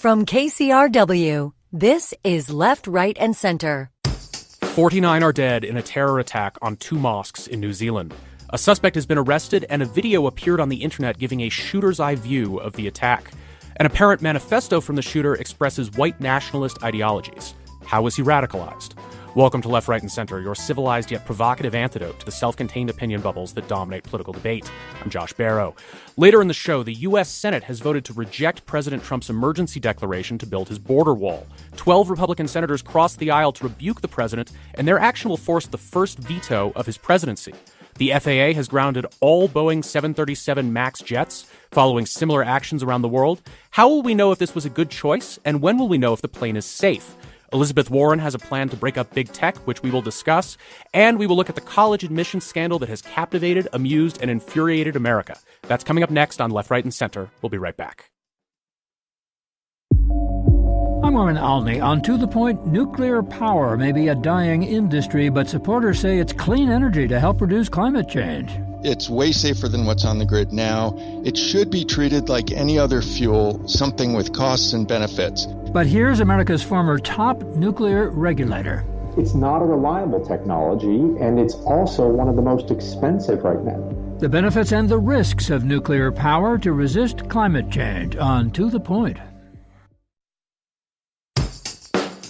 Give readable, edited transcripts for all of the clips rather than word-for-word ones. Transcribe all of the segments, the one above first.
From KCRW, this is Left, Right, and Center. 49 are dead in a terror attack on 2 mosques in New Zealand. A suspect has been arrested, and a video appeared on the internet giving a shooter's eye view of the attack. An apparent manifesto from the shooter expresses white nationalist ideologies. How was he radicalized? Welcome to Left, Right, and Center, your civilized yet provocative antidote to the self-contained opinion bubbles that dominate political debate. I'm Josh Barrow. Later in the show, the U.S. Senate has voted to reject President Trump's emergency declaration to build his border wall. 12 Republican senators crossed the aisle to rebuke the president, and their action will force the first veto of his presidency. The FAA has grounded all Boeing 737 MAX jets, following similar actions around the world. How will we know if this was a good choice, and when will we know if the plane is safe? Elizabeth Warren has a plan to break up big tech, which we will discuss, and we will look at the college admissions scandal that has captivated, amused, and infuriated America. That's coming up next on Left, Right, and Center. We'll be right back. I'm Norman Alney. On To The Point, nuclear power may be a dying industry, but supporters say it's clean energy to help reduce climate change. It's way safer than what's on the grid now. It should be treated like any other fuel, something with costs and benefits. But here's America's former top nuclear regulator. It's not a reliable technology, and it's also one of the most expensive right now. The benefits and the risks of nuclear power to resist climate change on To The Point.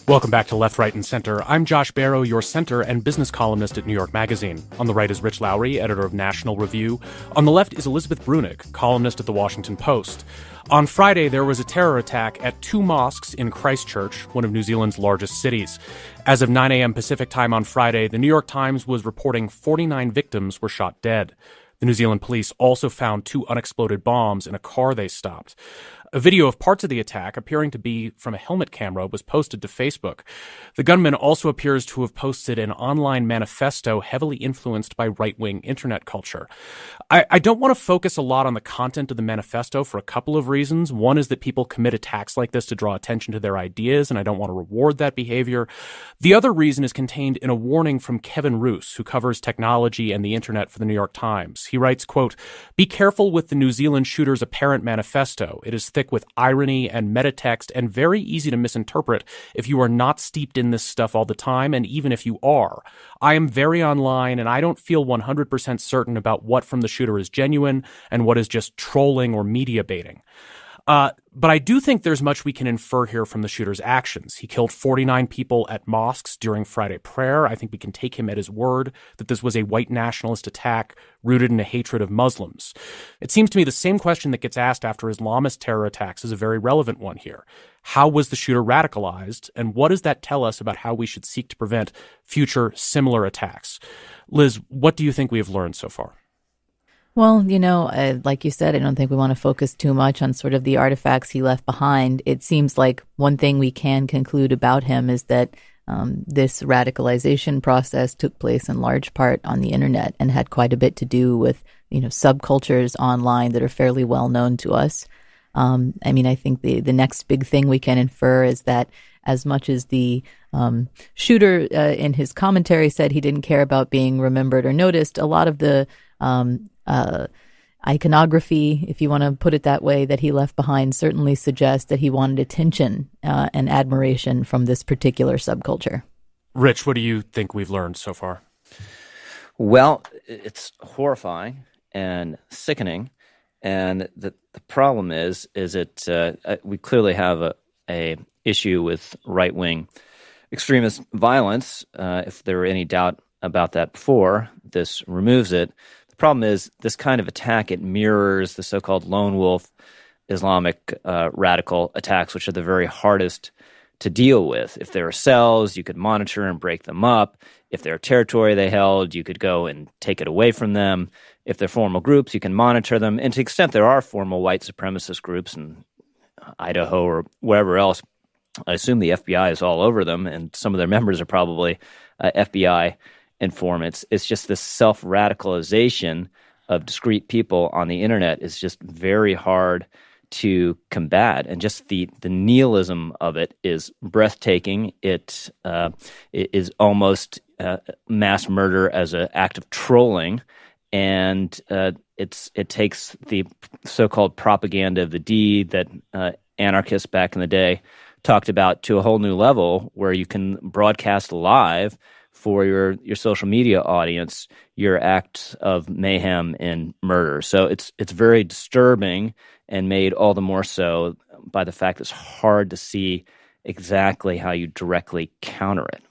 Welcome back to Left, Right, and Center. I'm Josh Barrow, your center and business columnist at New York Magazine. On the right is Rich Lowry, editor of National Review. On the left is Elizabeth Bruenig, columnist at The Washington Post. On Friday, there was a terror attack at 2 mosques in Christchurch, one of New Zealand's largest cities. As of 9 a.m. Pacific time on Friday, the New York Times was reporting 49 victims were shot dead. The New Zealand police also found 2 unexploded bombs in a car they stopped. A video of parts of the attack, appearing to be from a helmet camera, was posted to Facebook. The gunman also appears to have posted an online manifesto heavily influenced by right-wing internet culture. I don't want to focus a lot on the content of the manifesto for a couple of reasons. One is that people commit attacks like this to draw attention to their ideas, and I don't want to reward that behavior. The other reason is contained in a warning from Kevin Roose, who covers technology and the internet for the New York Times. He writes, quote, "Be careful with the New Zealand shooter's apparent manifesto. It is thick with irony and metatext and very easy to misinterpret if you are not steeped in this stuff all the time, and even if you are. I am very online, and I don't feel 100% certain about what from the shooter is genuine and what is just trolling or media baiting." But I do think there's much we can infer here from the shooter's actions. He killed 49 people at mosques during Friday prayer. I think we can take him at his word that this was a white nationalist attack rooted in a hatred of Muslims. It seems to me the same question that gets asked after Islamist terror attacks is a very relevant one here. How was the shooter radicalized, and what does that tell us about how we should seek to prevent future similar attacks? Liz, what do you think we have learned so far? Well, like you said, I don't think we want to focus too much on sort of the artifacts he left behind. It seems like one thing we can conclude about him is that this radicalization process took place in large part on the internet and had quite a bit to do with, subcultures online that are fairly well known to us. I think the next big thing we can infer is that as much as the shooter in his commentary said he didn't care about being remembered or noticed, a lot of the iconography, if you want to put it that way, that he left behind certainly suggests that he wanted attention and admiration from this particular subculture. Rich, what do you think we've learned so far? Well, it's horrifying and sickening, and the problem is we clearly have a issue with right-wing extremist violence. If there were any doubt about that before, this removes it. The problem is this kind of attack, it mirrors the so-called lone wolf Islamic radical attacks, which are the very hardest to deal with. If there are cells, you could monitor and break them up. If they're territory they held, you could go and take it away from them. If they're formal groups, you can monitor them. And to the extent there are formal white supremacist groups in Idaho or wherever else, I assume the FBI is all over them, and some of their members are probably FBI informants. It's just this self-radicalization of discrete people on the internet is just very hard to combat, and just the nihilism of it is breathtaking. It is almost mass murder as an act of trolling, and it takes the so-called propaganda of the deed that anarchists back in the day talked about, to a whole new level where you can broadcast live for your social media audience your acts of mayhem and murder. So it's very disturbing, and made all the more so by the fact it's hard to see exactly how you directly counter it.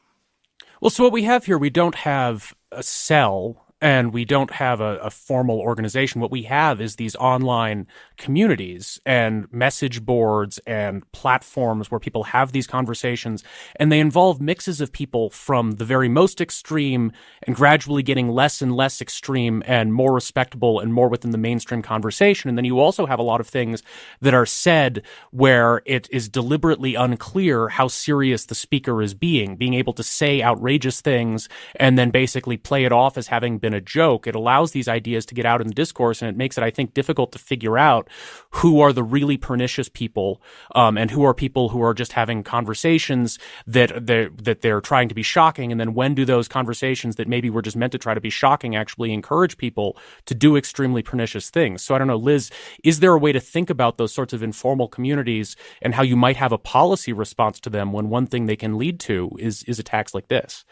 Well, so what we have here, we don't have a cell and we don't have a formal organization. What we have is these online communities and message boards and platforms where people have these conversations, and they involve mixes of people from the very most extreme and gradually getting less and less extreme and more respectable and more within the mainstream conversation. And then you also have a lot of things that are said where it is deliberately unclear how serious the speaker is being able to say outrageous things and then basically play it off as having been a joke. It allows these ideas to get out in the discourse, and it makes it, I think, difficult to figure out who are the really pernicious people, and who are people who are just having conversations that they're trying to be shocking, and then when do those conversations that maybe were just meant to try to be shocking actually encourage people to do extremely pernicious things. So I don't know, Liz, is there a way to think about those sorts of informal communities and how you might have a policy response to them when one thing they can lead to is attacks like this?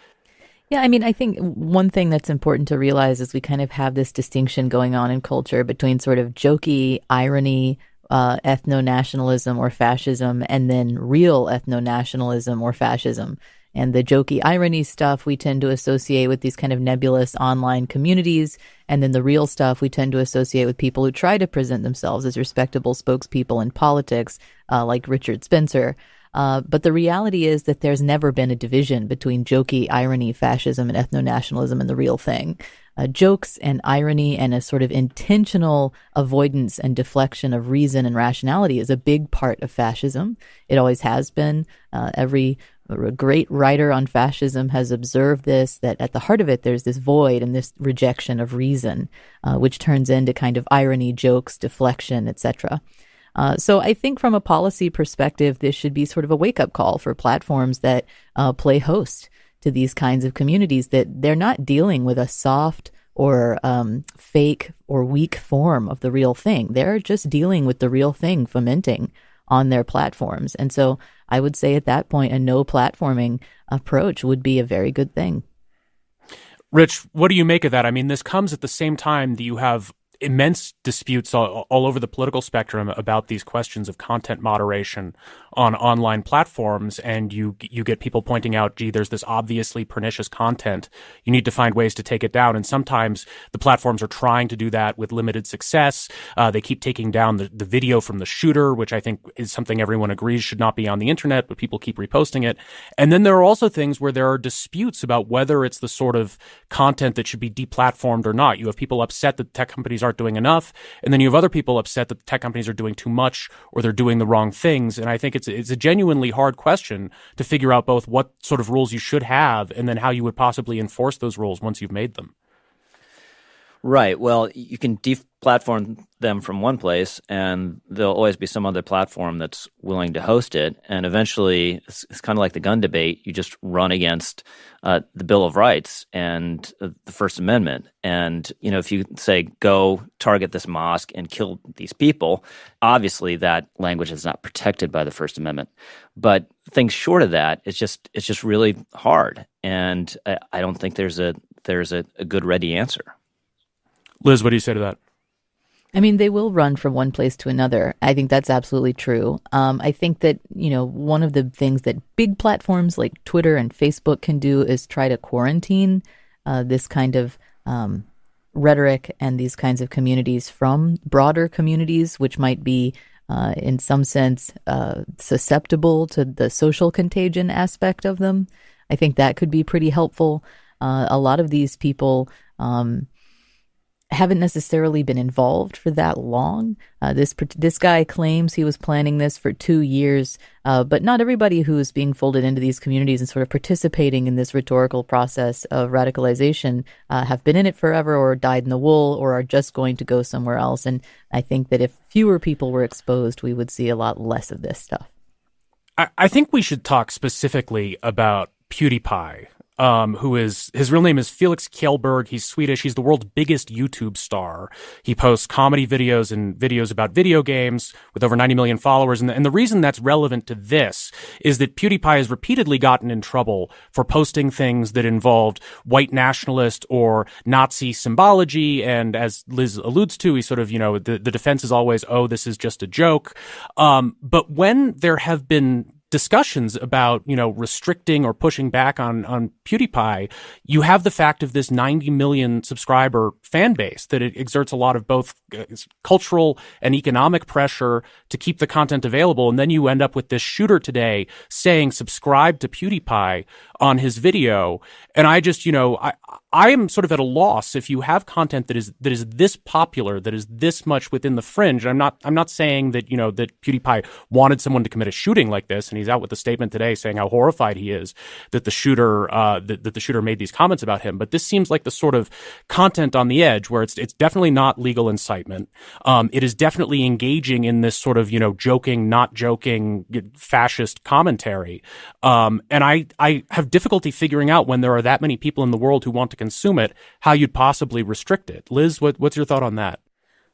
Yeah, I mean, I think one thing that's important to realize is we kind of have this distinction going on in culture between sort of jokey irony, ethno-nationalism or fascism, and then real ethno-nationalism or fascism. And the jokey irony stuff we tend to associate with these kind of nebulous online communities. And then the real stuff we tend to associate with people who try to present themselves as respectable spokespeople in politics, like Richard Spencer. But the reality is that there's never been a division between jokey irony, fascism, and ethno-nationalism and the real thing. Jokes and irony and a sort of intentional avoidance and deflection of reason and rationality is a big part of fascism. It always has been. Every great writer on fascism has observed this, that at the heart of it, there's this void and this rejection of reason, which turns into kind of irony, jokes, deflection, etc. So I think from a policy perspective, this should be sort of a wake-up call for platforms that play host to these kinds of communities, that they're not dealing with a soft or fake or weak form of the real thing. They're just dealing with the real thing fomenting on their platforms. And so I would say at that point, a no platforming approach would be a very good thing. Rich, what do you make of that? I mean, this comes at the same time that you have immense disputes all over the political spectrum about these questions of content moderation on online platforms, and you get people pointing out, gee, there's this obviously pernicious content. You need to find ways to take it down, and sometimes the platforms are trying to do that with limited success. They keep taking down the video from the shooter, which I think is something everyone agrees should not be on the internet, but people keep reposting it. And then there are also things where there are disputes about whether it's the sort of content that should be deplatformed or not. You have people upset that tech companies aren't doing enough, and then you have other people upset that the tech companies are doing too much or they're doing the wrong things. And I think it's a genuinely hard question to figure out both what sort of rules you should have and then how you would possibly enforce those rules once you've made them. Right. Well, you can deplatform them from one place, and there'll always be some other platform that's willing to host it. And eventually, it's kind of like the gun debate. You just run against the Bill of Rights and the First Amendment. And, you know, if you say, go target this mosque and kill these people, obviously that language is not protected by the First Amendment. But things short of that, it's just really hard. And I don't think there's a good ready answer. Liz, what do you say to that? I mean, they will run from one place to another. I think that's absolutely true. I think that, you know, one of the things that big platforms like Twitter and Facebook can do is try to quarantine this kind of rhetoric and these kinds of communities from broader communities, which might be, in some sense, susceptible to the social contagion aspect of them. I think that could be pretty helpful. A lot of these people haven't necessarily been involved for that long. This guy claims he was planning this for 2 years, but not everybody who is being folded into these communities and sort of participating in this rhetorical process of radicalization have been in it forever or died in the wool or are just going to go somewhere else. And I think that if fewer people were exposed, we would see a lot less of this stuff. I think we should talk specifically about PewDiePie. his real name is Felix Kjellberg. He's Swedish. He's the world's biggest YouTube star. He posts comedy videos and videos about video games with over 90 million followers. And the reason that's relevant to this is that PewDiePie has repeatedly gotten in trouble for posting things that involved white nationalist or Nazi symbology. And as Liz alludes to, he sort of, the defense is always, oh, this is just a joke. But when there have been discussions about, restricting or pushing back on PewDiePie, you have the fact of this 90 million subscriber fan base that it exerts a lot of both cultural and economic pressure to keep the content available. And then you end up with this shooter today saying, subscribe to PewDiePie on his video. And I just, I am sort of at a loss if you have content that is this popular, that is this much within the fringe. I'm not saying that, that PewDiePie wanted someone to commit a shooting like this, and he's out with a statement today saying how horrified he is that the shooter that the shooter made these comments about him. But this seems like the sort of content on the edge where it's definitely not legal incitement. It is definitely engaging in this sort of joking, not joking, fascist commentary. And I have difficulty figuring out, when there are that many people in the world who want to consume it, how you'd possibly restrict it. Liz, what's your thought on that?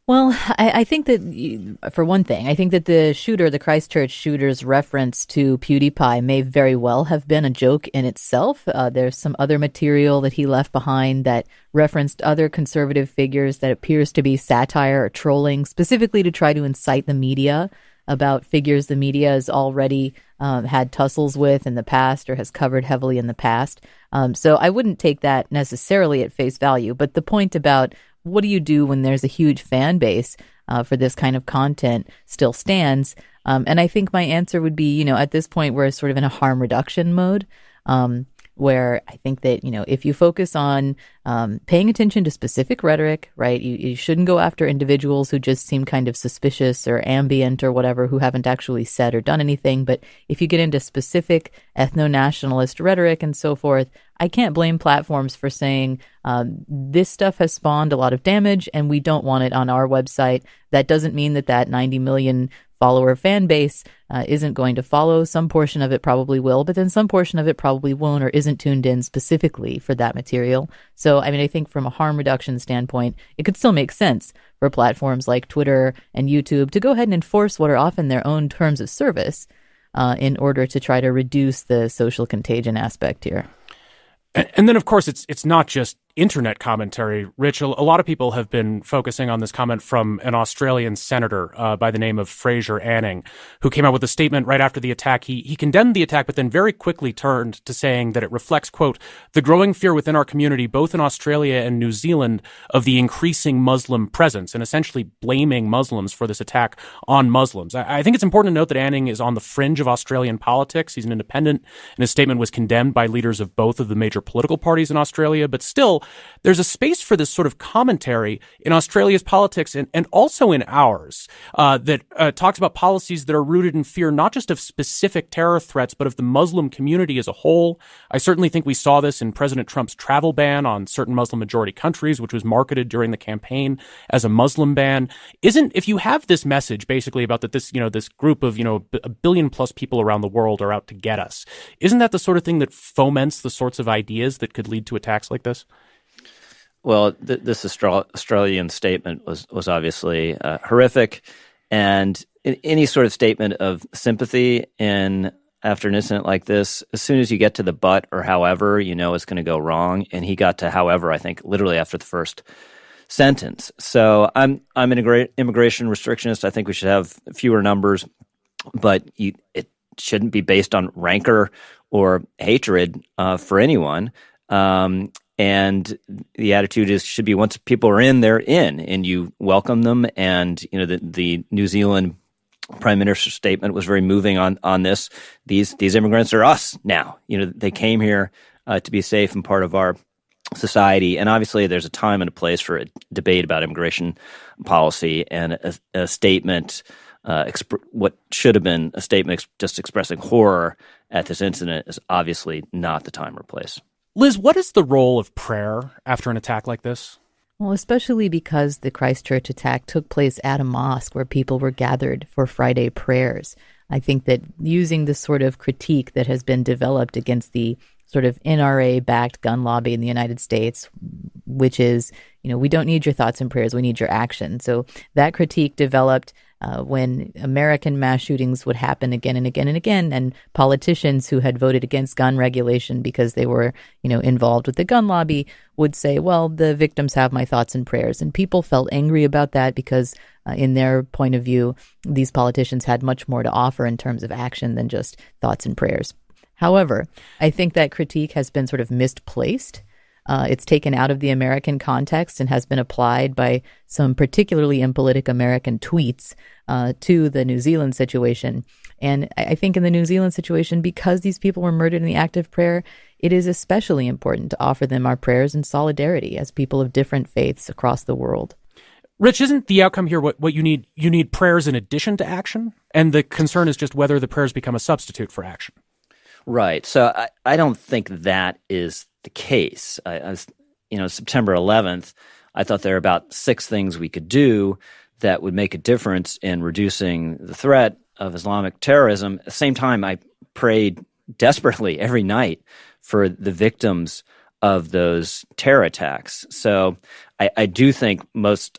Well, I think that, for one thing, I think that the Christchurch shooter's reference to PewDiePie may very well have been a joke in itself. There's some other material that he left behind that referenced other conservative figures that appears to be satire or trolling, specifically to try to incite the media about figures the media has already had tussles with in the past or has covered heavily in the past. So I wouldn't take that necessarily at face value. But the point about what do you do when there's a huge fan base for this kind of content still stands. And I think my answer would be, at this point, we're sort of in a harm reduction mode, where I think that, if you focus on paying attention to specific rhetoric, right, you shouldn't go after individuals who just seem kind of suspicious or ambient or whatever, who haven't actually said or done anything. But if you get into specific ethno-nationalist rhetoric and so forth, I can't blame platforms for saying this stuff has spawned a lot of damage and we don't want it on our website. That doesn't mean that 90 million follower fan base isn't going to follow. Some portion of it probably will, but then some portion of it probably won't or isn't tuned in specifically for that material. So, I think from a harm reduction standpoint, it could still make sense for platforms like Twitter and YouTube to go ahead and enforce what are often their own terms of service in order to try to reduce the social contagion aspect here. And then, of course, it's not just internet commentary. Rich, a lot of people have been focusing on this comment from an Australian senator by the name of Fraser Anning, who came out with a statement right after the attack. He condemned the attack, but then very quickly turned to saying that it reflects, quote, the growing fear within our community, both in Australia and New Zealand, of the increasing Muslim presence, and essentially blaming Muslims for this attack on Muslims. I think it's important to note that Anning is on the fringe of Australian politics. He's an independent, and his statement was condemned by leaders of both of the major political parties in Australia, but still, there's a space for this sort of commentary in Australia's politics and also in ours that talks about policies that are rooted in fear, not just of specific terror threats, but of the Muslim community as a whole. I certainly think we saw this in President Trump's travel ban on certain Muslim-majority countries, which was marketed during the campaign as a Muslim ban. If you have this message basically about that this group of, a billion plus people around the world are out to get us, isn't that the sort of thing that foments the sorts of ideas that could lead to attacks like this? Well, this Australian statement was obviously horrific, and any sort of statement of sympathy after an incident like this, as soon as you get to the but or however, it's going to go wrong. And he got to however, I think, literally after the first sentence. So I'm an immigration restrictionist. I think we should have fewer numbers, but it shouldn't be based on rancor or hatred for anyone. And the attitude should be once people are in, they're in, and you welcome them. And the New Zealand Prime Minister's statement was very moving on this. These immigrants are us now. They came here to be safe and part of our society. And obviously, there's a time and a place for a debate about immigration policy, and a statement. What should have been a statement just expressing horror at this incident is obviously not the time or place. Liz, what is the role of prayer after an attack like this? Well, especially because the Christchurch attack took place at a mosque where people were gathered for Friday prayers. I think that using the sort of critique that has been developed against the sort of NRA-backed gun lobby in the United States, which is, we don't need your thoughts and prayers, we need your action. So that critique developed when American mass shootings would happen again and again and again, and politicians who had voted against gun regulation because they were, involved with the gun lobby would say, well, the victims have my thoughts and prayers. And people felt angry about that because in their point of view, these politicians had much more to offer in terms of action than just thoughts and prayers. However, I think that critique has been sort of misplaced. It's taken out of the American context and has been applied by some particularly impolitic American tweets to the New Zealand situation. And I think in the New Zealand situation, because these people were murdered in the act of prayer, it is especially important to offer them our prayers and solidarity as people of different faiths across the world. Rich, isn't the outcome here what you need? You need prayers in addition to action? And the concern is just whether the prayers become a substitute for action. Right. So I don't think that is the case. September 11th, I thought there were about 6 things we could do that would make a difference in reducing the threat of Islamic terrorism. At the same time, I prayed desperately every night for the victims of those terror attacks. So I do think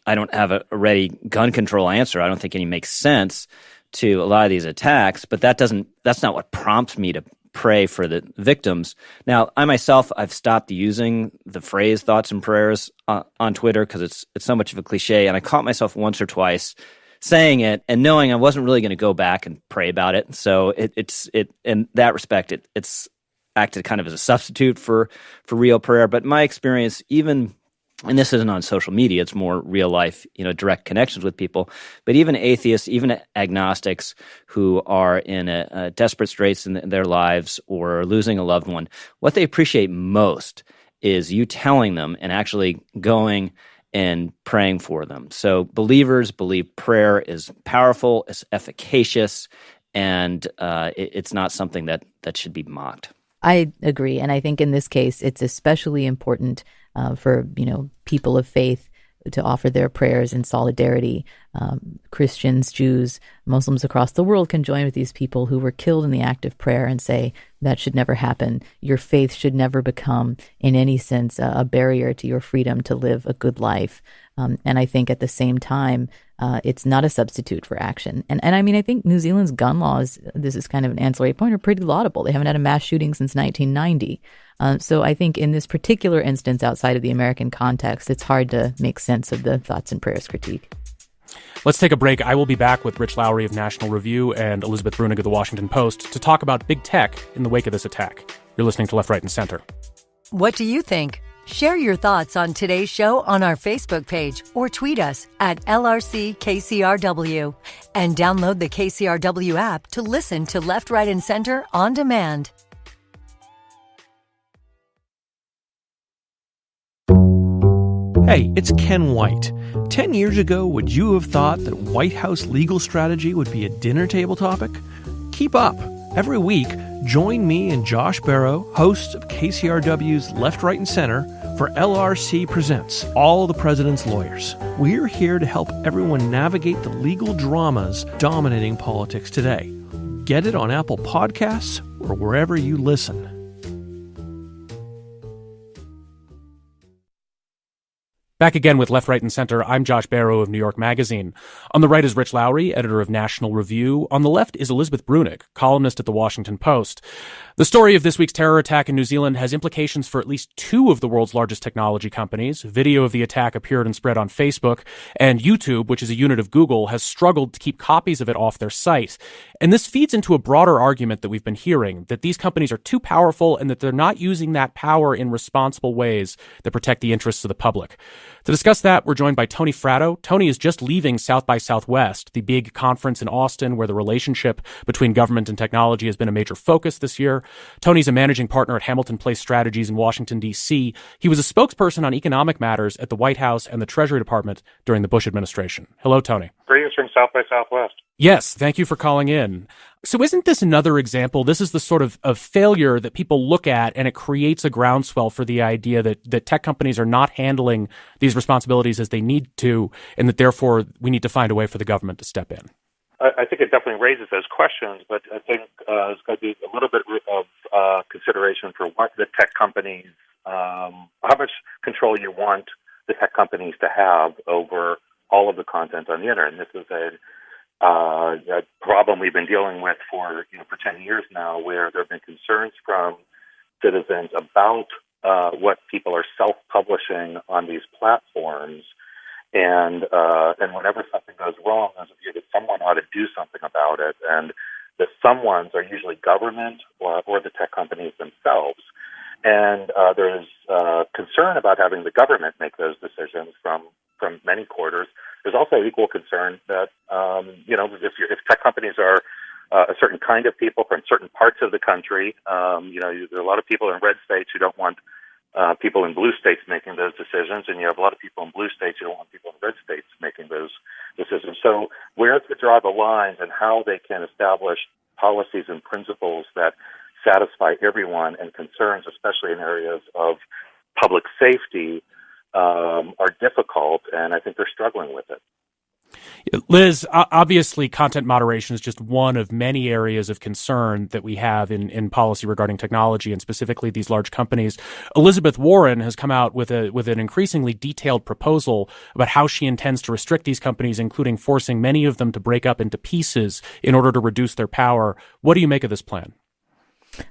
I don't have a ready gun control answer. I don't think any makes sense to a lot of these attacks, but that's not what prompts me to pray for the victims. Now, I myself, I've stopped using the phrase thoughts and prayers on Twitter because it's so much of a cliche, and I caught myself once or twice saying it and knowing I wasn't really going to go back and pray about it. So it's in that respect, it's acted kind of as a substitute for real prayer. But my experience, even, and this isn't on social media, it's more real life, direct connections with people. But even atheists, even agnostics who are in a desperate straits in their lives or losing a loved one, what they appreciate most is you telling them and actually going and praying for them. So believers believe prayer is powerful, it's efficacious, and it's not something that should be mocked. I agree. And I think in this case, it's especially important for, people of faith to offer their prayers in solidarity. Christians, Jews, Muslims across the world can join with these people who were killed in the act of prayer and say that should never happen. Your faith should never become, in any sense, a barrier to your freedom to live a good life. And I think at the same time, it's not a substitute for action. And I mean, I think New Zealand's gun laws, this is kind of an ancillary point, are pretty laudable. They haven't had a mass shooting since 1990. So I think in this particular instance, outside of the American context, it's hard to make sense of the thoughts and prayers critique. Let's take a break. I will be back with Rich Lowry of National Review and Elizabeth Brunig of The Washington Post to talk about big tech in the wake of this attack. You're listening to Left, Right, and Center. What do you think? Share your thoughts on today's show on our Facebook page or tweet us at LRCKCRW and download the KCRW app to listen to Left, Right, and Center on demand. Hey, it's Ken White. 10 years ago, would you have thought that White House legal strategy would be a dinner table topic? Keep up. Every week, join me and Josh Barrow, hosts of KCRW's Left, Right, and Center, for LRC Presents All the President's Lawyers. We're here to help everyone navigate the legal dramas dominating politics today. Get it on Apple Podcasts or wherever you listen. Back again with Left, Right, and Center. I'm Josh Barrow of New York Magazine. On the right is Rich Lowry, editor of National Review. On the left is Elizabeth Brunig, columnist at The Washington Post. The story of this week's terror attack in New Zealand has implications for at least 2 of the world's largest technology companies. Video of the attack appeared and spread on Facebook, and YouTube, which is a unit of Google, has struggled to keep copies of it off their site. And this feeds into a broader argument that we've been hearing, that these companies are too powerful and that they're not using that power in responsible ways that protect the interests of the public. To discuss that, we're joined by Tony Fratto. Tony is just leaving South by Southwest, the big conference in Austin where the relationship between government and technology has been a major focus this year. Tony's a managing partner at Hamilton Place Strategies in Washington, D.C. He was a spokesperson on economic matters at the White House and the Treasury Department during the Bush administration. Hello, Tony. Greetings from South by Southwest. Yes, thank you for calling in. So isn't this another example? This is the sort of failure that people look at, and it creates a groundswell for the idea that tech companies are not handling these responsibilities as they need to, and that therefore we need to find a way for the government to step in. I think it definitely raises those questions, but I think there's got to be a little bit of consideration for what the tech companies, how much control you want the tech companies to have over all of the content on the internet. And this is a problem we've been dealing with for 10 years now, where there have been concerns from citizens about what people are self-publishing on these platforms. And whenever something goes wrong, there's a view that someone ought to do something about it. And the someones are usually government or the tech companies themselves. And there's concern about having the government make those decisions from many quarters. There's also equal concern that, if tech companies are a certain kind of people from certain parts of the country, there are a lot of people in red states who don't want people in blue states making those decisions, and you have a lot of people in blue states who don't want people in red states making those decisions. So where to draw the lines and how they can establish policies and principles that satisfy everyone and concerns, especially in areas of public safety, are difficult, and I think they're struggling with it. Liz, obviously content moderation is just one of many areas of concern that we have in policy regarding technology, and specifically these large companies. Elizabeth Warren has come out with an increasingly detailed proposal about how she intends to restrict these companies, including forcing many of them to break up into pieces in order to reduce their power. What do you make of this plan?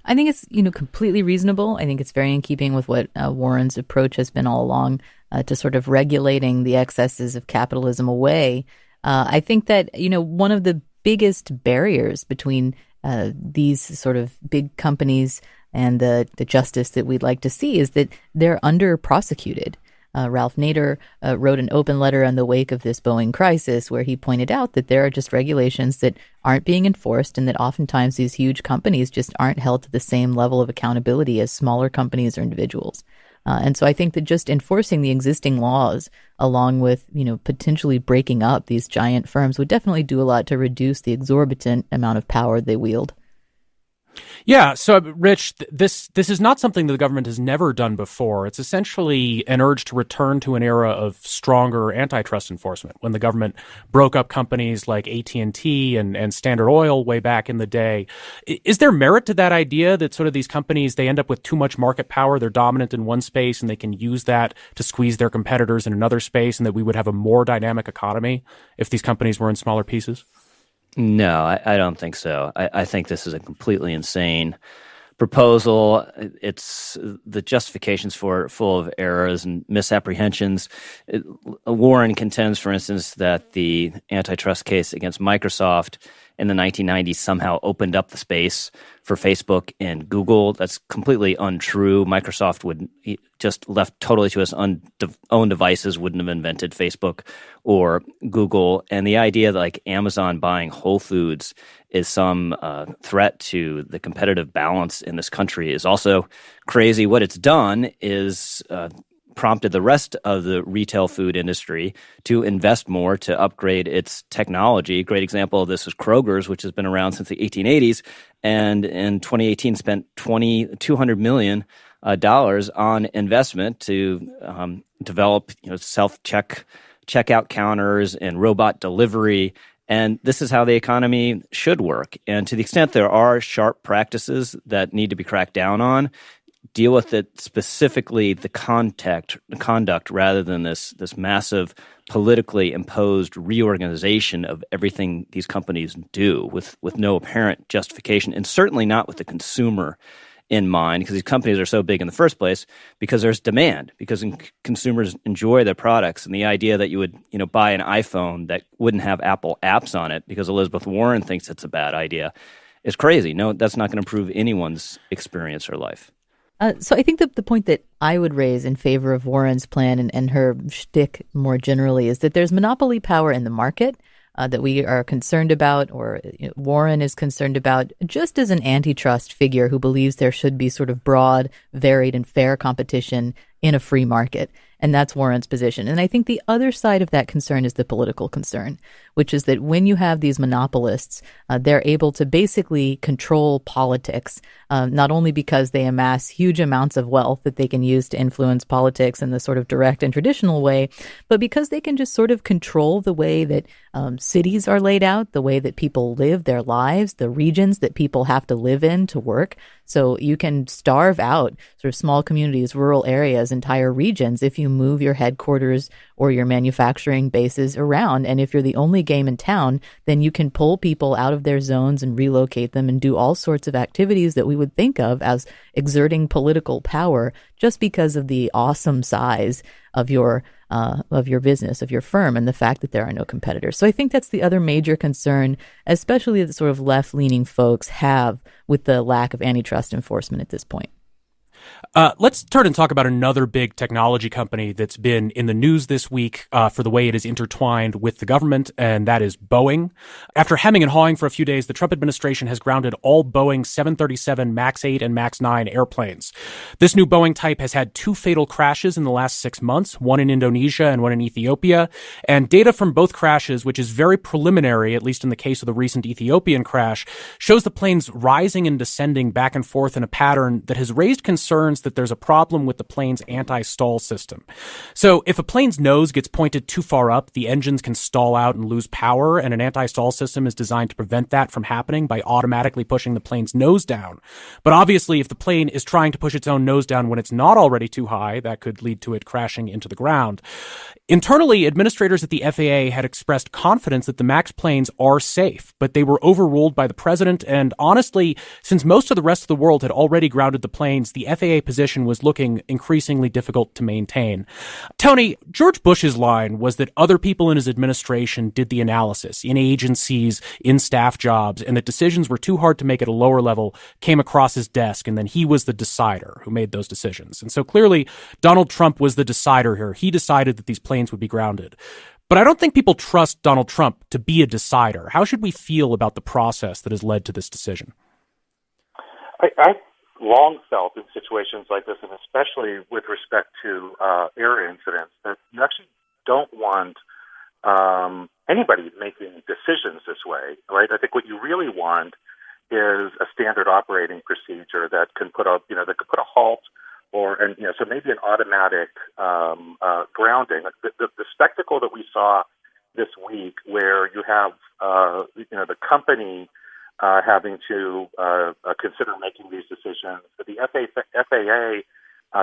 I think it's completely reasonable. I think it's very in keeping with what Warren's approach has been all along to sort of regulating the excesses of capitalism away. I think that one of the biggest barriers between these sort of big companies and the justice that we'd like to see is that they're under prosecuted. Ralph Nader wrote an open letter in the wake of this Boeing crisis where he pointed out that there are just regulations that aren't being enforced, and that oftentimes these huge companies just aren't held to the same level of accountability as smaller companies or individuals. And so I think that just enforcing the existing laws along with, potentially breaking up these giant firms would definitely do a lot to reduce the exorbitant amount of power they wield. Yeah. So, Rich, this is not something that the government has never done before. It's essentially an urge to return to an era of stronger antitrust enforcement, when the government broke up companies like AT&T and Standard Oil way back in the day. Is there merit to that idea that sort of these companies, they end up with too much market power, they're dominant in one space, and they can use that to squeeze their competitors in another space, and that we would have a more dynamic economy if these companies were in smaller pieces? No, I don't think so. I think this is a completely insane proposal. It's the justifications for it full of errors and misapprehensions. Warren contends, for instance, that the antitrust case against Microsoft in the 1990s somehow opened up the space for Facebook and Google. That's completely untrue. Microsoft would just left totally to its own devices, wouldn't have invented Facebook or Google. And the idea that like Amazon buying Whole Foods is some threat to the competitive balance in this country is also crazy. What it's done is prompted the rest of the retail food industry to invest more to upgrade its technology. A great example of this is Kroger's, which has been around since the 1880s, and in 2018 spent $200 million on investment to develop self-checkout counters and robot delivery. And this is how the economy should work. And to the extent there are sharp practices that need to be cracked down on, deal with it specifically the conduct rather than this massive politically imposed reorganization of everything these companies do with no apparent justification, and certainly not with the consumer in mind, because these companies are so big in the first place because there's demand, because consumers enjoy their products. And the idea that you would buy an iPhone that wouldn't have Apple apps on it because Elizabeth Warren thinks it's a bad idea is crazy. No, that's not going to improve anyone's experience or life. So I think that the point that I would raise in favor of Warren's plan and her shtick more generally is that there's monopoly power in the market that we are concerned about, or Warren is concerned about, just as an antitrust figure who believes there should be sort of broad, varied, and fair competition in a free market. And that's Warren's position. And I think the other side of that concern is the political concern, which is that when you have these monopolists, they're able to basically control politics, not only because they amass huge amounts of wealth that they can use to influence politics in the sort of direct and traditional way, but because they can just sort of control the way that cities are laid out, the way that people live their lives, the regions that people have to live in to work. So you can starve out sort of small communities, rural areas, entire regions if you move your headquarters or your manufacturing bases around. And if you're the only game in town, then you can pull people out of their zones and relocate them and do all sorts of activities that we would think of as exerting political power just because of the awesome size of your business, of your firm, and the fact that there are no competitors. So I think that's the other major concern, especially the sort of left-leaning folks have with the lack of antitrust enforcement at this point. Let's turn and talk about another big technology company that's been in the news this week for the way it is intertwined with the government, and that is Boeing. After hemming and hawing for a few days, the Trump administration has grounded all Boeing 737 MAX 8 and MAX 9 airplanes. This new Boeing type has had 2 fatal crashes in the last 6 months, one in Indonesia and one in Ethiopia. And data from both crashes, which is very preliminary, at least in the case of the recent Ethiopian crash, shows the planes rising and descending back and forth in a pattern that has raised concerns that there's a problem with the plane's anti-stall system. So if a plane's nose gets pointed too far up, the engines can stall out and lose power, and an anti-stall system is designed to prevent that from happening by automatically pushing the plane's nose down. But obviously, if the plane is trying to push its own nose down when it's not already too high, that could lead to it crashing into the ground. Internally, administrators at the FAA had expressed confidence that the MAX planes are safe, but they were overruled by the president. And honestly, since most of the rest of the world had already grounded the planes, the FAA position was looking increasingly difficult to maintain. Tony, George Bush's line was that other people in his administration did the analysis in agencies, in staff jobs, and that decisions were too hard to make at a lower level came across his desk, and then he was the decider who made those decisions. And so clearly, Donald Trump was the decider here. He decided that these planes would be grounded. But I don't think people trust Donald Trump to be a decider. How should we feel about the process that has led to this decision? I've long felt in situations like this, and especially with respect to air incidents, that you actually don't want anybody making decisions this way, right? I think what you really want is a standard operating procedure that can put a halt, so maybe an automatic grounding. The spectacle that we saw this week, where you have the company having to consider making these decisions, the FAA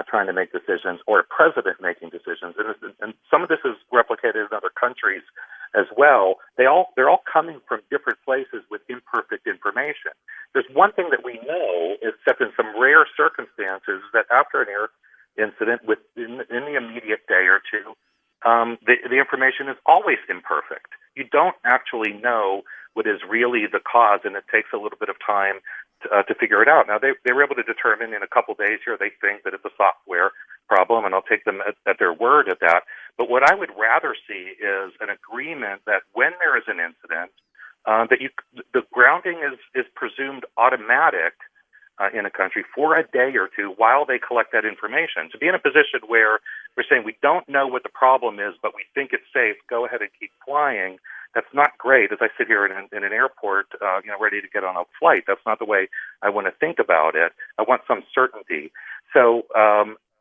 trying to make decisions, or a president making decisions, and some of this is replicated in other countries as well. They're all coming from different places with imperfect information. There's one thing that we know, except in some rare circumstances, that after an air incident, in the immediate day or two, the information is always imperfect. You don't actually know what is really the cause, and it takes a little bit of time to figure it out. Now, they were able to determine in a couple days here, they think that it's a software problem, and I'll take them at their word at that. But what I would rather see is an agreement that when there is an incident, the grounding is presumed automatic in a country for a day or two while they collect that information. To be in a position where we're saying we don't know what the problem is, but we think it's safe, go ahead and keep flying, that's not great. As I sit here in an airport, ready to get on a flight, that's not the way I want to think about it. I want some certainty. So,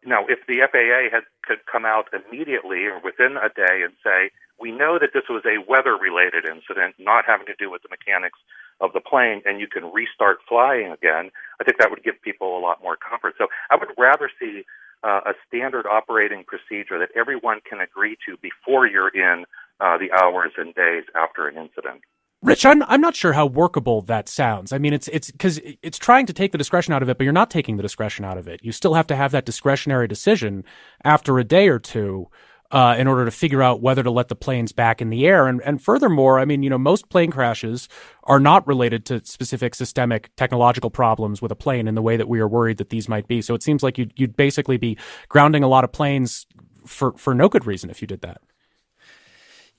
if the FAA could come out immediately or within a day and say, we know that this was a weather-related incident, not having to do with the mechanics of the plane, and you can restart flying again, I think that would give people a lot more comfort. So I would rather see a standard operating procedure that everyone can agree to before you're in the hours and days after an incident. Rich, I'm not sure how workable that sounds. I mean, it's because it's trying to take the discretion out of it, but you're not taking the discretion out of it. You still have to have that discretionary decision after a day or two in order to figure out whether to let the planes back in the air. And furthermore, I mean, most plane crashes are not related to specific systemic technological problems with a plane in the way that we are worried that these might be. So it seems like you'd basically be grounding a lot of planes for no good reason if you did that.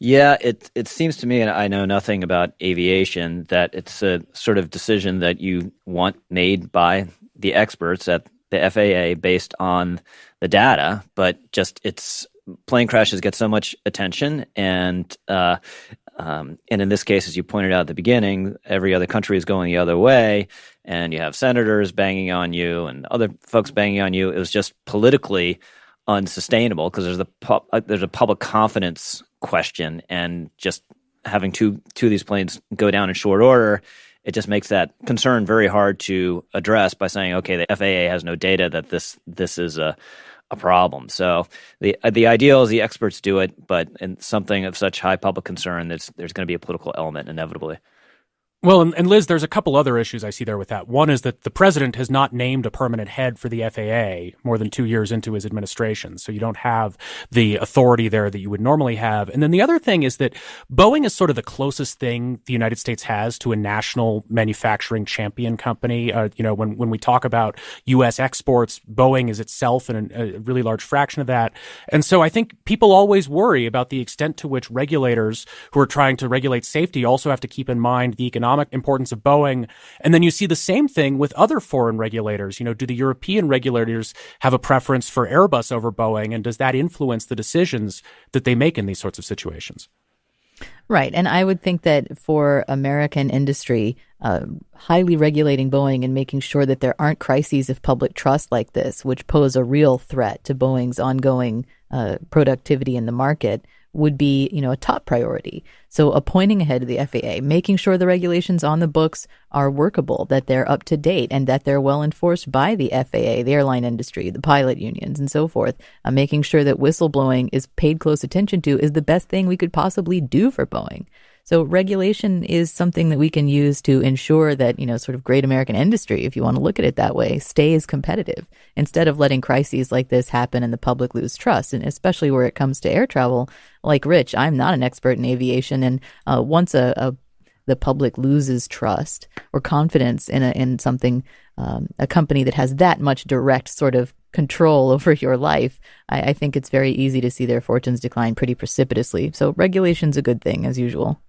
Yeah, it seems to me, and I know nothing about aviation, that it's a sort of decision that you want made by the experts at the FAA based on the data, but just plane crashes get so much attention, and And in this case, as you pointed out at the beginning, every other country is going the other way, and you have senators banging on you and other folks banging on you. It was just politically unsustainable because there's a public confidence question, and just having two of these planes go down in short order, it just makes that concern very hard to address by saying, okay, the FAA has no data that this is a problem. So the ideal is the experts do it, but in something of such high public concern, there's going to be a political element inevitably. Well, and Liz, there's a couple other issues I see there with that. One is that the president has not named a permanent head for the FAA more than 2 years into his administration. So you don't have the authority there that you would normally have. And then the other thing is that Boeing is sort of the closest thing the United States has to a national manufacturing champion company. When we talk about U.S. exports, Boeing is itself a really large fraction of that. And so I think people always worry about the extent to which regulators who are trying to regulate safety also have to keep in mind the economic importance of Boeing. And then you see the same thing with other foreign regulators. Do the European regulators have a preference for Airbus over Boeing? And does that influence the decisions that they make in these sorts of situations? Right. And I would think that for American industry, highly regulating Boeing and making sure that there aren't crises of public trust like this, which pose a real threat to Boeing's ongoing productivity in the market, would be, a top priority. So appointing a head of the FAA, making sure the regulations on the books are workable, that they're up to date, and that they're well enforced by the FAA, the airline industry, the pilot unions, and so forth. Making sure that whistleblowing is paid close attention to is the best thing we could possibly do for Boeing. So regulation is something that we can use to ensure that, sort of great American industry, if you want to look at it that way, stays competitive instead of letting crises like this happen and the public lose trust. And especially where it comes to air travel, like Rich, I'm not an expert in aviation. And once the public loses trust or confidence in something, a company that has that much direct sort of control over your life, I think it's very easy to see their fortunes decline pretty precipitously. So regulation's a good thing, as usual.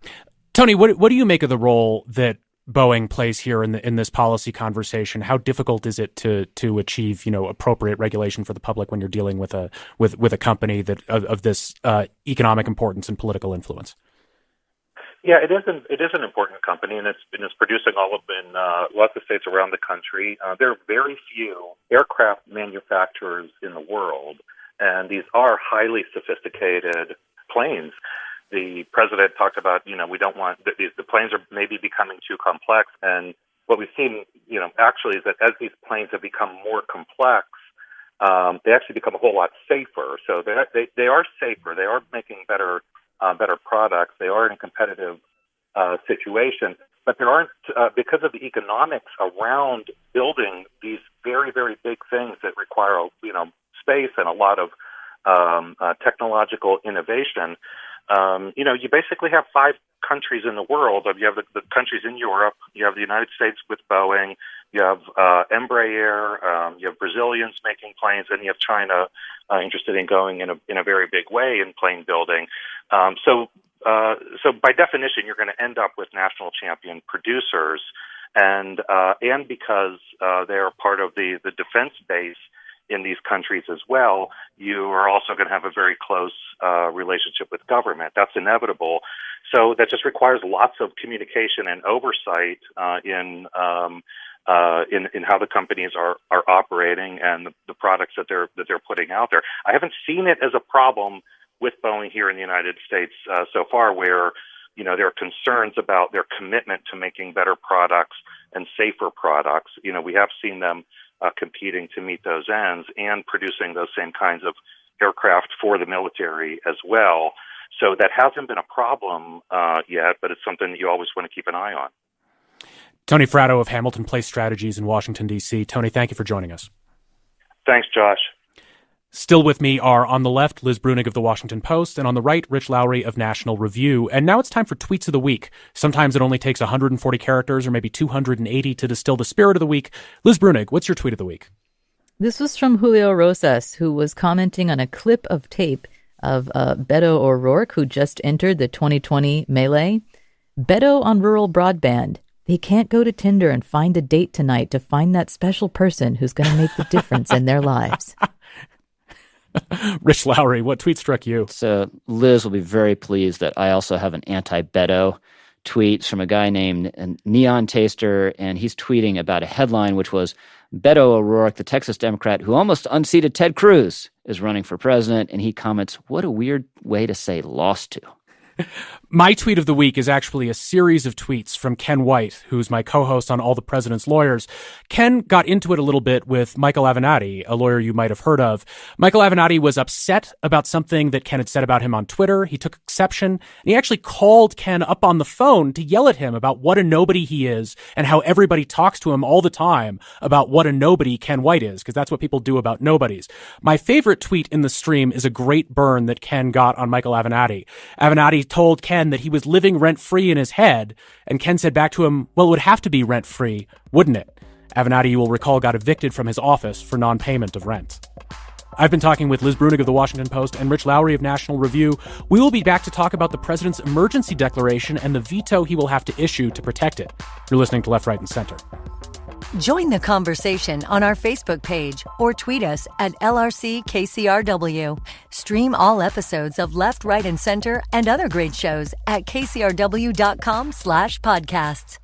Tony, what do you make of the role that Boeing plays here in this policy conversation? How difficult is it to achieve appropriate regulation for the public when you're dealing with a company that of this economic importance and political influence? Yeah, it is an important company, and it's producing all of in lots of states around the country. There are very few aircraft manufacturers in the world, and these are highly sophisticated planes. The president talked about, we don't want the planes are maybe becoming too complex, and what we've seen, actually is that as these planes have become more complex, they actually become a whole lot safer. So they are safer. They are making better products. They are in a competitive situation, but there aren't, because of the economics around building these very, very big things that require, space and a lot of technological innovation. You basically have 5 countries in the world. You have the countries in Europe. You have the United States with Boeing. You have Embraer. You have Brazilians making planes, and you have China interested in going in a very big way in plane building. So by definition, you're going to end up with national champion producers, and because they are part of the defense base in these countries as well, you are also going to have a very close relationship with government. That's inevitable. So that just requires lots of communication and oversight in how the companies are operating and the products that they're putting out there. I haven't seen it as a problem with Boeing here in the United States so far, where there are concerns about their commitment to making better products and safer products. We have seen them competing to meet those ends and producing those same kinds of aircraft for the military as well. So that hasn't been a problem yet, but it's something that you always want to keep an eye on. Tony Fratto of Hamilton Place Strategies in Washington, D.C. Tony, thank you for joining us. Thanks, Josh. Still with me are, on the left, Liz Brunig of The Washington Post, and on the right, Rich Lowry of National Review. And now it's time for Tweets of the Week. Sometimes it only takes 140 characters or maybe 280 to distill the spirit of the week. Liz Brunig, what's your tweet of the week? This was from Julio Rosas, who was commenting on a clip of tape of Beto O'Rourke, who just entered the 2020 melee. Beto on rural broadband. They can't go to Tinder and find a date tonight to find that special person who's going to make the difference in their lives. Rich Lowry, what tweet struck you? So Liz will be very pleased that I also have an anti-Beto tweet from a guy named Neon Taster, and he's tweeting about a headline which was, Beto O'Rourke, the Texas Democrat who almost unseated Ted Cruz, is running for president, and he comments, what a weird way to say lost to. My tweet of the week is actually a series of tweets from Ken White, who's my co-host on All the President's Lawyers. Ken got into it a little bit with Michael Avenatti, a lawyer you might have heard of. Michael Avenatti was upset about something that Ken had said about him on Twitter. He took exception, and he actually called Ken up on the phone to yell at him about what a nobody he is and how everybody talks to him all the time about what a nobody Ken White is, because that's what people do about nobodies. My favorite tweet in the stream is a great burn that Ken got on Michael Avenatti. Avenatti told Ken that he was living rent-free in his head, and Ken said back to him, well, it would have to be rent-free, wouldn't it? Avenatti, you will recall, got evicted from his office for non-payment of rent. I've been talking with Liz Brunig of The Washington Post and Rich Lowry of National Review. We will be back to talk about the president's emergency declaration and the veto he will have to issue to protect it. You're listening to Left, Right, and Center. Join the conversation on our Facebook page or tweet us at LRCKCRW. Stream all episodes of Left, Right, and Center and other great shows at kcrw.com/podcasts.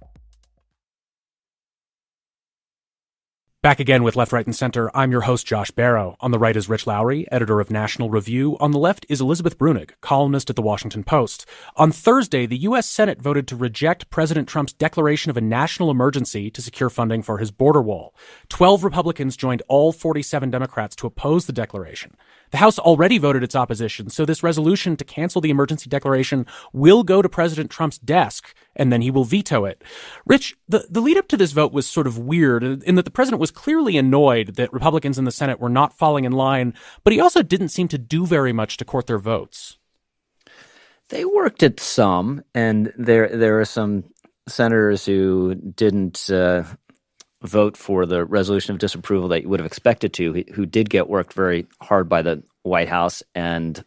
Back again with Left, Right, and Center. I'm your host, Josh Barrow. On the right is Rich Lowry, editor of National Review. On the left is Elizabeth Brunig, columnist at The Washington Post. On Thursday, the U.S. Senate voted to reject President Trump's declaration of a national emergency to secure funding for his border wall. 12 Republicans joined all 47 Democrats to oppose the declaration. The House already voted its opposition, so this resolution to cancel the emergency declaration will go to President Trump's desk, and then he will veto it. Rich, the lead up to this vote was sort of weird in that the president was clearly annoyed that Republicans in the Senate were not falling in line, but he also didn't seem to do very much to court their votes. They worked at some, and there are some senators who didn't vote for the resolution of disapproval that you would have expected to, who did get worked very hard by the White House and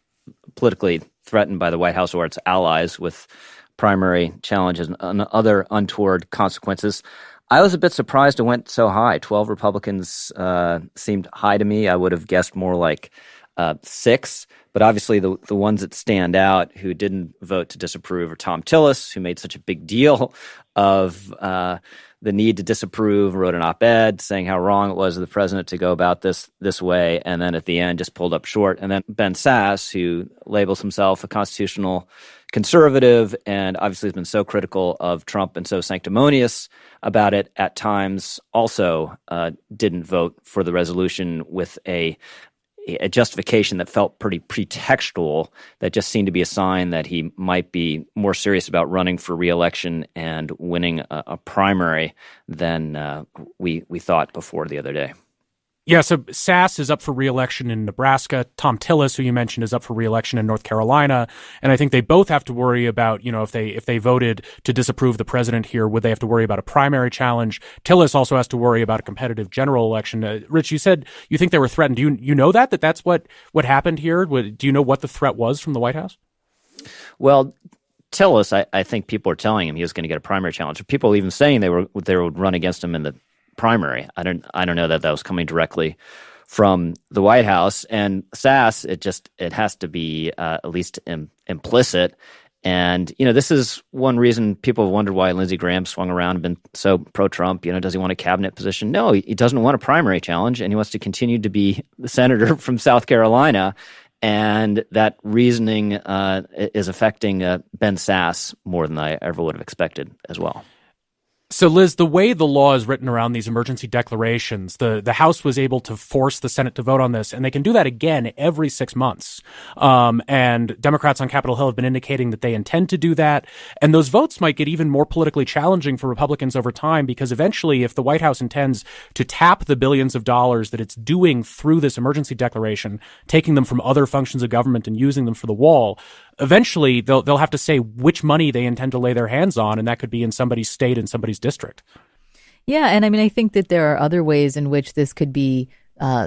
politically threatened by the White House or its allies with primary challenges and other untoward consequences. I was a bit surprised it went so high. 12 Republicans seemed high to me. I would have guessed more like 6. But obviously the ones that stand out who didn't vote to disapprove are Tom Tillis, who made such a big deal of the need to disapprove, wrote an op-ed saying how wrong it was of the president to go about this way, and then at the end just pulled up short. And then Ben Sasse, who labels himself a constitutional conservative and obviously has been so critical of Trump and so sanctimonious about it at times, also didn't vote for the resolution with a justification that felt pretty pretextual, that just seemed to be a sign that he might be more serious about running for re-election and winning a primary than we thought before the other day. Yeah, so Sasse is up for re-election in Nebraska. Tom Tillis, who you mentioned, is up for re-election in North Carolina. And I think they both have to worry about, if they voted to disapprove the president here, would they have to worry about a primary challenge? Tillis also has to worry about a competitive general election. Rich, you said you think they were threatened. Do you know that's what happened here? Do you know what the threat was from the White House? Well, Tillis, I think people are telling him he was going to get a primary challenge. People even saying they would run against him in the primary. I don't know that was coming directly from the White House. And Sasse, it has to be at least implicit. And this is one reason people have wondered why Lindsey Graham swung around and been so pro-Trump. Does he want a cabinet position? No, he doesn't want a primary challenge, and he wants to continue to be the senator from South Carolina. And that reasoning is affecting Ben Sasse more than I ever would have expected as well. So, Liz, the way the law is written around these emergency declarations, the House was able to force the Senate to vote on this, and they can do that again every 6 months. And Democrats on Capitol Hill have been indicating that they intend to do that. And those votes might get even more politically challenging for Republicans over time, because eventually, if the White House intends to tap the billions of dollars that it's doing through this emergency declaration, taking them from other functions of government and using them for the wall, eventually they'll have to say which money they intend to lay their hands on, and that could be in somebody's state and somebody's district. Yeah, and I think that there are other ways in which this could be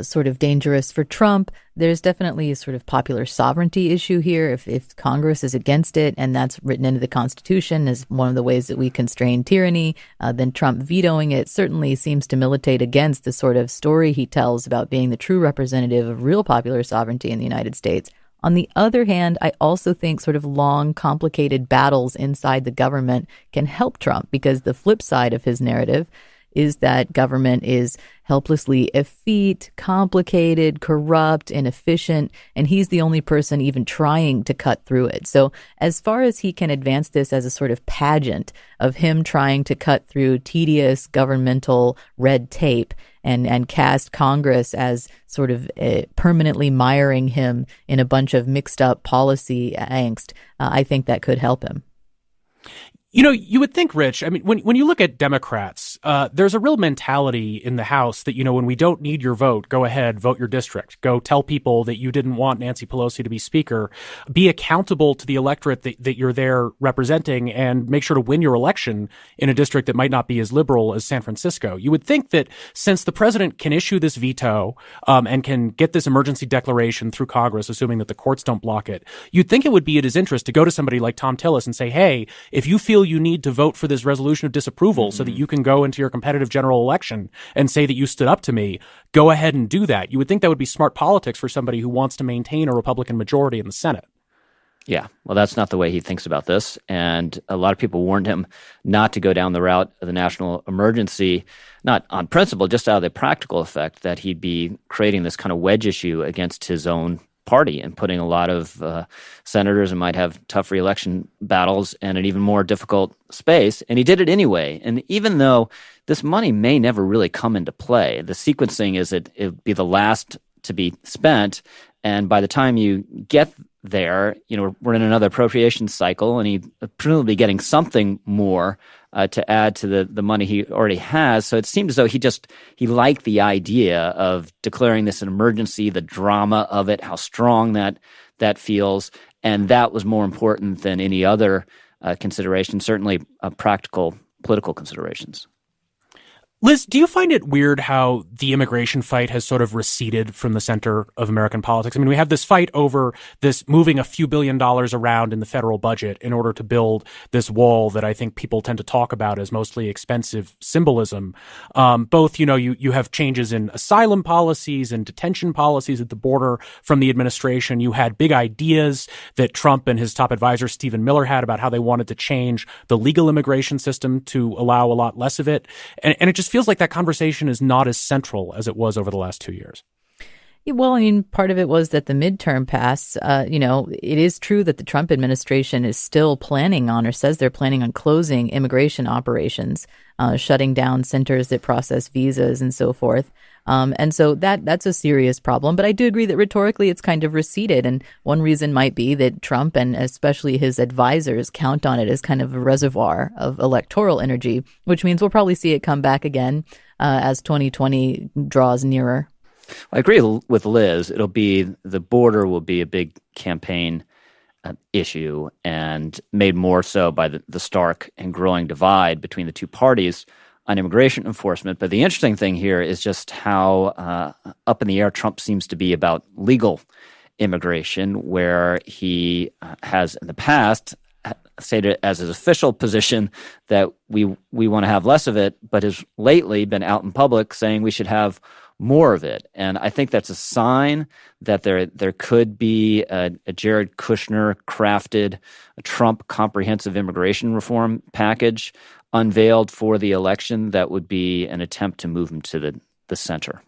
sort of dangerous for Trump. There's definitely a sort of popular sovereignty issue here. If Congress is against it, and that's written into the Constitution as one of the ways that we constrain tyranny, then Trump vetoing it certainly seems to militate against the sort of story he tells about being the true representative of real popular sovereignty in the United States. On the other hand, I also think sort of long, complicated battles inside the government can help Trump, because the flip side of his narrative is that government is helplessly effete, complicated, corrupt, inefficient, and he's the only person even trying to cut through it. So as far as he can advance this as a sort of pageant of him trying to cut through tedious governmental red tape and cast Congress as sort of permanently miring him in a bunch of mixed up policy angst, I think that could help him. You know, you would think, Rich, I mean, when you look at Democrats, there's a real mentality in the House that, you know, when we don't need your vote, go ahead, vote your district. Go tell people that you didn't want Nancy Pelosi to be speaker. Be accountable to the electorate that you're there representing, and make sure to win your election in a district that might not be as liberal as San Francisco. You would think that since the president can issue this veto and can get this emergency declaration through Congress, assuming that the courts don't block it, you'd think it would be in his interest to go to somebody like Tom Tillis and say, hey, if you feel you need to vote for this resolution of disapproval so that you can go into your competitive general election and say that you stood up to me, go ahead and do that. You would think that would be smart politics for somebody who wants to maintain a Republican majority in the Senate. Yeah, well, that's not the way he thinks about this. And a lot of people warned him not to go down the route of the national emergency, not on principle, just out of the practical effect that he'd be creating this kind of wedge issue against his own party and putting a lot of senators who might have tough re-election battles in an even more difficult space. And he did it anyway. And even though this money may never really come into play, the sequencing is it would be the last to be spent. And by the time you get there, you know, we're in another appropriations cycle, and he presumably getting something more to add to the money he already has. So it seems as though he liked the idea of declaring this an emergency, the drama of it, how strong that feels, and that was more important than any other consideration, certainly practical political considerations. Liz, do you find it weird how the immigration fight has sort of receded from the center of American politics? I mean, we have this fight over this moving a few $1 billion around in the federal budget in order to build this wall that I think people tend to talk about as mostly expensive symbolism. Both, you know, you have changes in asylum policies and detention policies at the border from the administration. You had big ideas that Trump and his top advisor, Stephen Miller, had about how they wanted to change the legal immigration system to allow a lot less of it. And it just feels like that conversation is not as central as it was over the last 2 years. Yeah, well, I mean, part of it was that the midterm passed. You know, it is true that the Trump administration is still planning on, or says they're planning on, closing immigration operations, shutting down centers that process visas and so forth. And so that's a serious problem. But I do agree that rhetorically it's kind of receded. And one reason might be that Trump and especially his advisors count on it as kind of a reservoir of electoral energy, which means we'll probably see it come back again as 2020 draws nearer. I agree with Liz. The border will be a big campaign issue, and made more so by the stark and growing divide between the two parties on immigration enforcement. But the interesting thing here is just how up in the air Trump seems to be about legal immigration, where he has in the past stated as his official position that we want to have less of it, but has lately been out in public saying we should have more of it. And I think that's a sign that there could be a Jared Kushner crafted Trump comprehensive immigration reform package unveiled for the election that would be an attempt to move him to the center.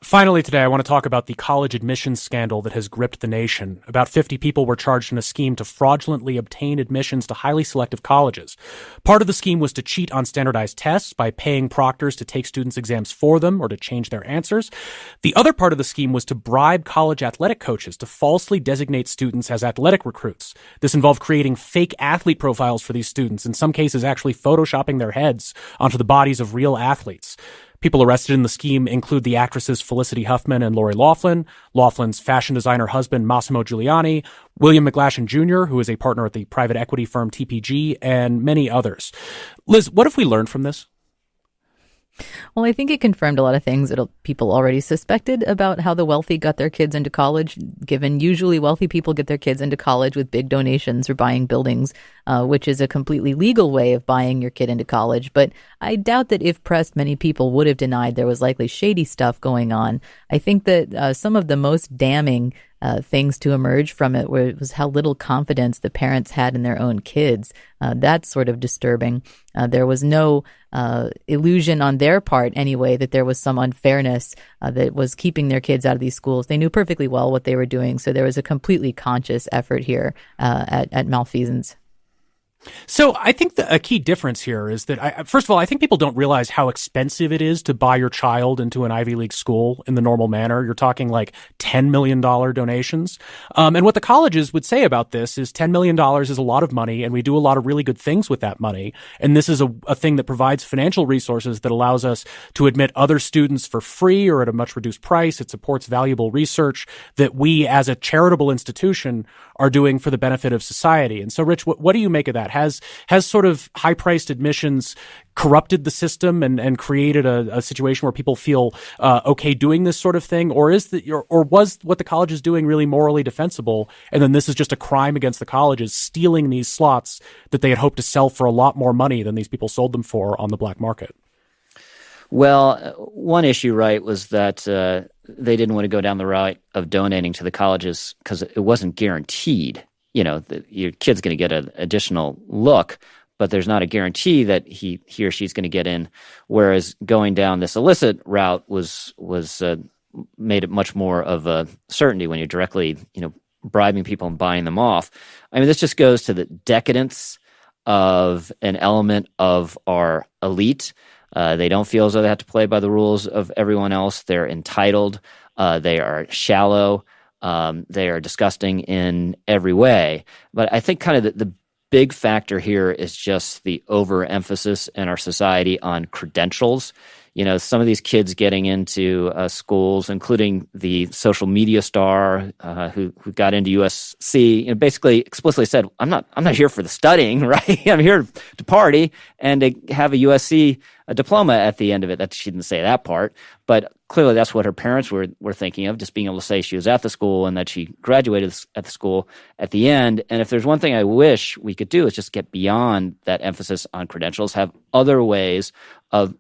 Finally today, I want to talk about the college admissions scandal that has gripped the nation. About 50 people were charged in a scheme to fraudulently obtain admissions to highly selective colleges. Part of the scheme was to cheat on standardized tests by paying proctors to take students' exams for them or to change their answers. The other part of the scheme was to bribe college athletic coaches to falsely designate students as athletic recruits. This involved creating fake athlete profiles for these students, in some cases actually photoshopping their heads onto the bodies of real athletes. People arrested in the scheme include the actresses Felicity Huffman and Lori Loughlin, Loughlin's fashion designer husband Massimo Giuliani, William McGlashan Jr., who is a partner at the private equity firm TPG, and many others. Liz, what have we learned from this? Well, I think it confirmed a lot of things that people already suspected about how the wealthy got their kids into college, given usually wealthy people get their kids into college with big donations or buying buildings, which is a completely legal way of buying your kid into college. But I doubt that if pressed, many people would have denied there was likely shady stuff going on. I think that some of the most damning things to emerge from it was how little confidence the parents had in their own kids. That's sort of disturbing. There was no illusion on their part, anyway, that there was some unfairness that was keeping their kids out of these schools. They knew perfectly well what they were doing, so there was a completely conscious effort here at malfeasance. So I think a key difference here is that, first of all, I think people don't realize how expensive it is to buy your child into an Ivy League school in the normal manner. You're talking like $10 million donations. And what the colleges would say about this is $10 million is a lot of money, and we do a lot of really good things with that money. And this is a thing that provides financial resources that allows us to admit other students for free or at a much reduced price. It supports valuable research that we as a charitable institution are doing for the benefit of society. And so, Rich, what do you make of that? Has sort of high-priced admissions corrupted the system and created a situation where people feel okay doing this sort of thing, or was what the college is doing really morally defensible, and then this is just a crime against the colleges stealing these slots that they had hoped to sell for a lot more money than these people sold them for on the black market? Well, one issue, right, was that they didn't want to go down the route of donating to the colleges because it wasn't guaranteed. You know, your kid's going to get an additional look, but there's not a guarantee that he or she's going to get in. Whereas going down this illicit route was made it much more of a certainty when you're directly, bribing people and buying them off. I mean, this just goes to the decadence of an element of our elite. They don't feel as though they have to play by the rules of everyone else. They're entitled. They are shallow. They are disgusting in every way. But I think kind of the big factor here is just the overemphasis in our society on credentials. Some of these kids getting into schools, including the social media star who got into USC, basically explicitly said, I'm not here for the studying, right? I'm here to party and to have a USC diploma at the end of it. That she didn't say that part, but clearly that's what her parents were thinking of, just being able to say she was at the school and that she graduated at the school at the end. And if there's one thing I wish we could do is just get beyond that emphasis on credentials, have other ways of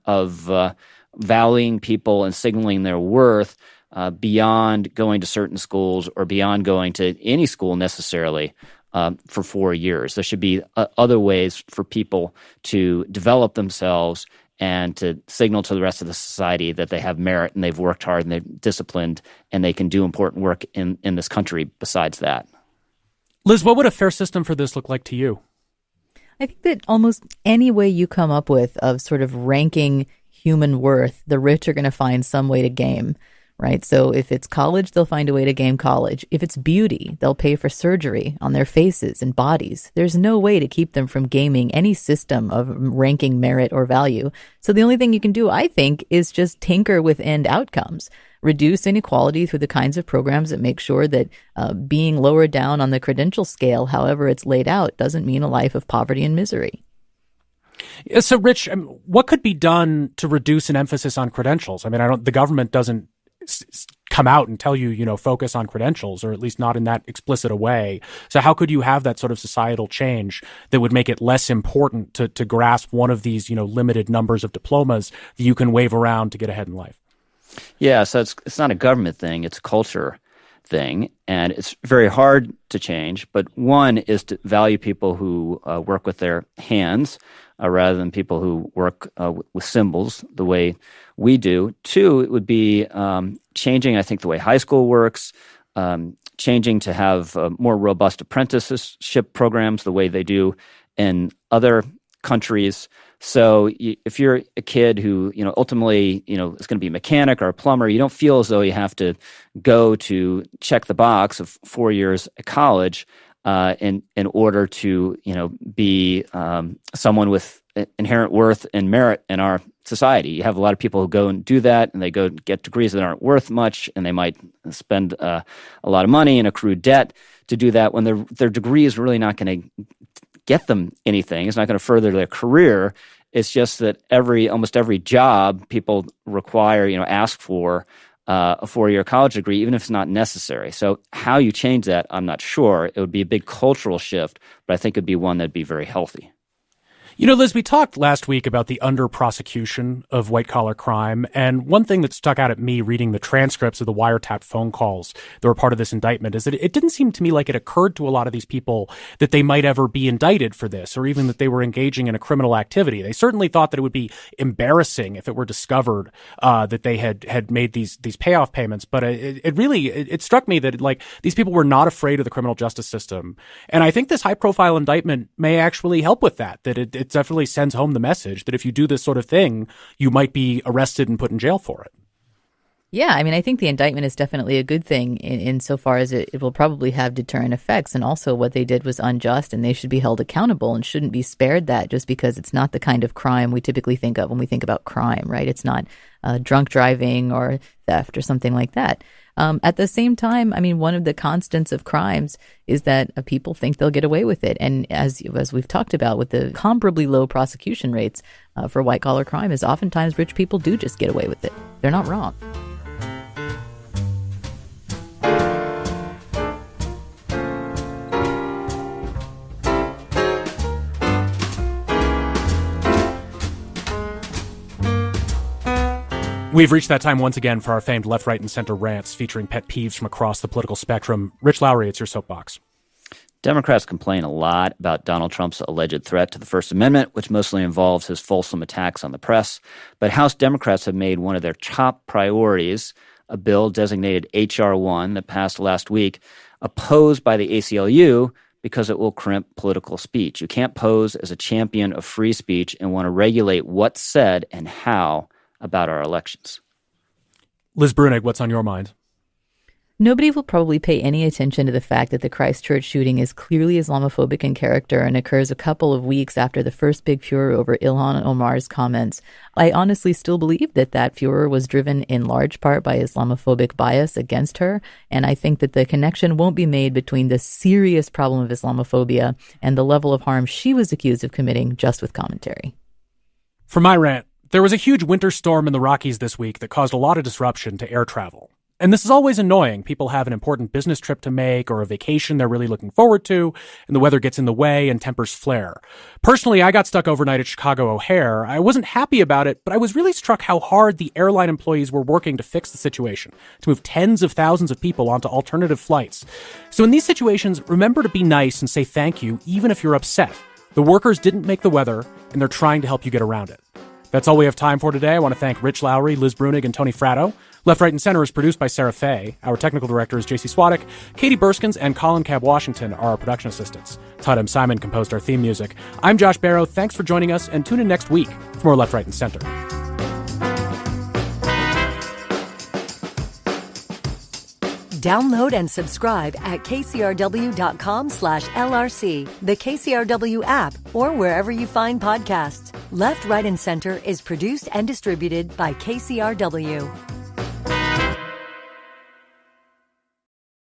valuing people and signaling their worth beyond going to certain schools or beyond going to any school necessarily for 4 years. There should be other ways for people to develop themselves and to signal to the rest of the society that they have merit and they've worked hard and they're disciplined and they can do important work in this country besides that. Liz, what would a fair system for this look like to you? I think that almost any way you come up with of sort of ranking human worth, the rich are going to find some way to game, right? So if it's college, they'll find a way to game college. If it's beauty, they'll pay for surgery on their faces and bodies. There's no way to keep them from gaming any system of ranking merit or value. So the only thing you can do, I think, is just tinker with end outcomes. Reduce inequality through the kinds of programs that make sure that being lower down on the credential scale, however it's laid out, doesn't mean a life of poverty and misery. So, Rich, what could be done to reduce an emphasis on credentials? I mean, the government doesn't come out and tell you, focus on credentials, or at least not in that explicit a way. So how could you have that sort of societal change that would make it less important to grasp one of these, limited numbers of diplomas that you can wave around to get ahead in life? Yeah, so it's not a government thing, it's a culture thing, and it's very hard to change. But one is to value people who work with their hands rather than people who work with symbols the way we do. Two, it would be changing, I think, the way high school works, changing to have more robust apprenticeship programs the way they do in other countries. So if you're a kid who, ultimately, is going to be a mechanic or a plumber, you don't feel as though you have to go to check the box of 4 years at college in order to, be someone with inherent worth and merit in our society. You have a lot of people who go and do that, and they go get degrees that aren't worth much, and they might spend a lot of money and accrue debt to do that when their degree is really not going to get them anything. It's not going to further their career. It's just that almost every job people require, ask for a 4-year college degree, even if it's not necessary. So how you change that, I'm not sure. It would be a big cultural shift, but I think it'd be one that'd be very healthy. Liz, we talked last week about the under-prosecution of white-collar crime, and one thing that stuck out at me reading the transcripts of the wiretapped phone calls that were part of this indictment is that it didn't seem to me like it occurred to a lot of these people that they might ever be indicted for this, or even that they were engaging in a criminal activity. They certainly thought that it would be embarrassing if it were discovered that they had made these payoff payments, but it struck me that these people were not afraid of the criminal justice system, and I think this high-profile indictment may actually help with that it definitely sends home the message that if you do this sort of thing, you might be arrested and put in jail for it. Yeah, I think the indictment is definitely a good thing insofar as it will probably have deterrent effects. And also what they did was unjust and they should be held accountable and shouldn't be spared that just because it's not the kind of crime we typically think of when we think about crime, right? It's not drunk driving or theft or something like that. At the same time, one of the constants of crimes is that people think they'll get away with it. And as we've talked about with the comparably low prosecution rates for white-collar crime is oftentimes rich people do just get away with it. They're not wrong. We've reached that time once again for our famed left, right, and center rants featuring pet peeves from across the political spectrum. Rich Lowry, it's your soapbox. Democrats complain a lot about Donald Trump's alleged threat to the First Amendment, which mostly involves his fulsome attacks on the press. But House Democrats have made one of their top priorities a bill designated H.R. 1 that passed last week, opposed by the ACLU because it will crimp political speech. You can't pose as a champion of free speech and want to regulate what's said and how about our elections. Liz Brunig, what's on your mind? Nobody will probably pay any attention to the fact that the Christchurch shooting is clearly Islamophobic in character and occurs a couple of weeks after the first big furor over Ilhan Omar's comments. I honestly still believe that furor was driven in large part by Islamophobic bias against her, and I think that the connection won't be made between the serious problem of Islamophobia and the level of harm she was accused of committing just with commentary. For my rant, there was a huge winter storm in the Rockies this week that caused a lot of disruption to air travel. And this is always annoying. People have an important business trip to make or a vacation they're really looking forward to, and the weather gets in the way and tempers flare. Personally, I got stuck overnight at Chicago O'Hare. I wasn't happy about it, but I was really struck how hard the airline employees were working to fix the situation, to move tens of thousands of people onto alternative flights. So in these situations, remember to be nice and say thank you, even if you're upset. The workers didn't make the weather, and they're trying to help you get around it. That's all we have time for today. I want to thank Rich Lowry, Liz Brunig, and Tony Fratto. Left, Right, and Center is produced by Sarah Fay. Our technical director is JC Swadek. Katie Burskins and Colin Cab Washington are our production assistants. Todd M. Simon composed our theme music. I'm Josh Barrow. Thanks for joining us, and tune in next week for more Left, Right, and Center. Download and subscribe at kcrw.com/LRC, the KCRW app, or wherever you find podcasts. Left, Right, and Center is produced and distributed by KCRW.